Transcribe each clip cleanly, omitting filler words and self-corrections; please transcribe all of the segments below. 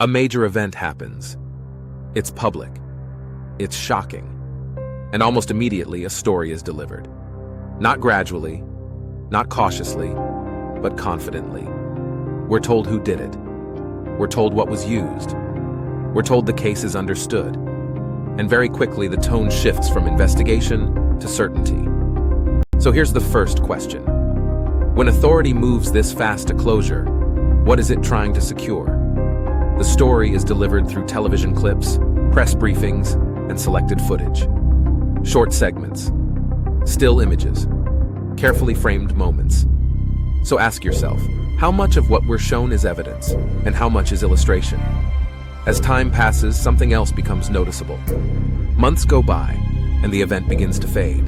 A major event happens. It's public. It's shocking. And almost immediately, a story is delivered. Not gradually, not cautiously, but confidently. We're told who did it. We're told what was used. We're told the case is understood. And very quickly, the tone shifts from investigation to certainty. So here's the first question. When authority moves this fast to closure, what is it trying to secure? The story is delivered through television clips, press briefings, and selected footage. Short segments, still images, carefully framed moments. So ask yourself, how much of what we're shown is evidence, and how much is illustration? As time passes, something else becomes noticeable. Months go by, and the event begins to fade.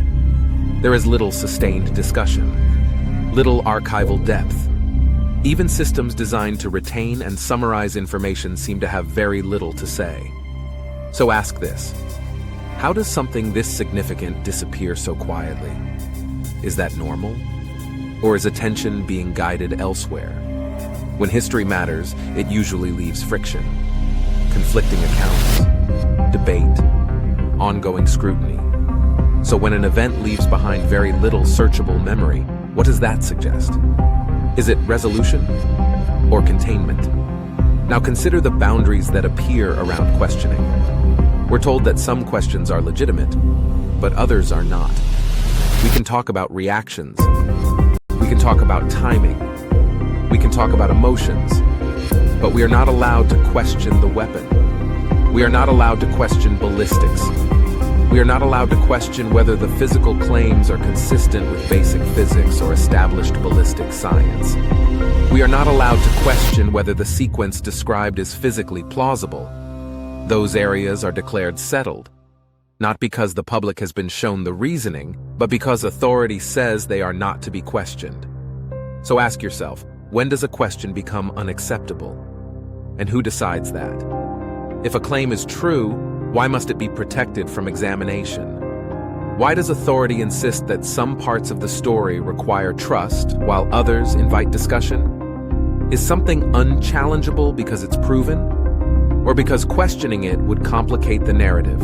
There is little sustained discussion, little archival depth. Even systems designed to retain and summarize information seem to have very little to say. So ask this, how does something this significant disappear so quietly? Is that normal? Or is attention being guided elsewhere? When history matters, it usually leaves friction, conflicting accounts, debate, ongoing scrutiny. So when an event leaves behind very little searchable memory, what does that suggest? Is it resolution or containment? Now consider the boundaries that appear around questioning. We're told that some questions are legitimate, but others are not. We can talk about reactions. We can talk about timing. We can talk about emotions. But we are not allowed to question the weapon. We are not allowed to question ballistics. We are not allowed to question whether the physical claims are consistent with basic physics or established ballistic science. We are not allowed to question whether the sequence described is physically plausible. Those areas are declared settled, not because the public has been shown the reasoning, but because authority says they are not to be questioned. So ask yourself, when does a question become unacceptable? And who decides that? If a claim is true, why must it be protected from examination? Why does authority insist that some parts of the story require trust while others invite discussion? Is something unchallengeable because it's proven? Or because questioning it would complicate the narrative?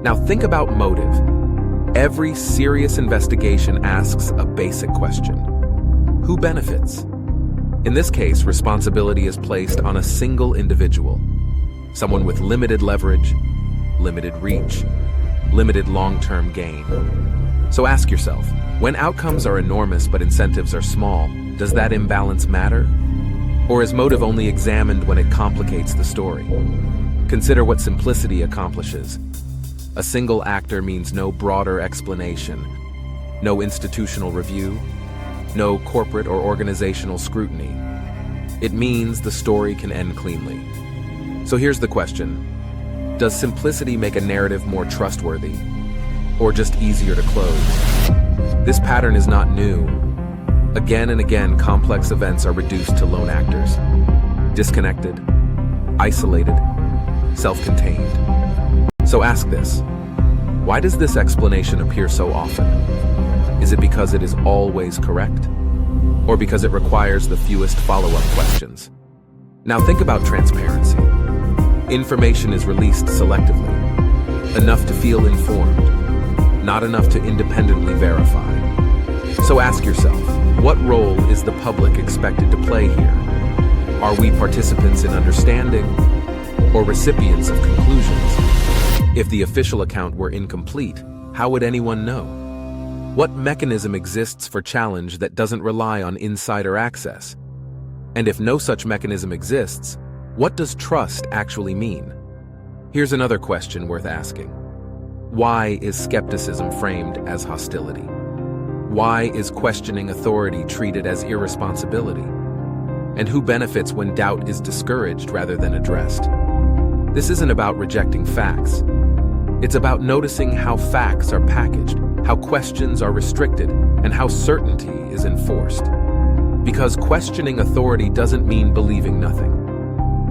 Now think about motive. Every serious investigation asks a basic question. Who benefits? In this case, responsibility is placed on a single individual, someone with limited leverage, limited reach, limited long-term gain. So ask yourself, when outcomes are enormous but incentives are small, does that imbalance matter? Or is motive only examined when it complicates the story? Consider what simplicity accomplishes. A single actor means no broader explanation, no institutional review, no corporate or organizational scrutiny. It means the story can end cleanly. So here's the question. Does simplicity make a narrative more trustworthy, or just easier to close? This pattern is not new. Again and again, complex events are reduced to lone actors, disconnected, isolated, self-contained. So ask this, why does this explanation appear so often? Is it because it is always correct? Or because it requires the fewest follow-up questions? Now think about transparency. Information is released selectively, enough to feel informed, not enough to independently verify. So ask yourself, what role is the public expected to play here? Are we participants in understanding, or recipients of conclusions? If the official account were incomplete, how would anyone know? What mechanism exists for challenge that doesn't rely on insider access? And if no such mechanism exists, what does trust actually mean? Here's another question worth asking. Why is skepticism framed as hostility? Why is questioning authority treated as irresponsibility? And who benefits when doubt is discouraged rather than addressed? This isn't about rejecting facts. It's about noticing how facts are packaged, how questions are restricted, and how certainty is enforced. Because questioning authority doesn't mean believing nothing.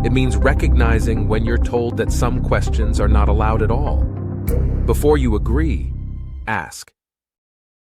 It means recognizing when you're told that some questions are not allowed at all. Before you agree, ask,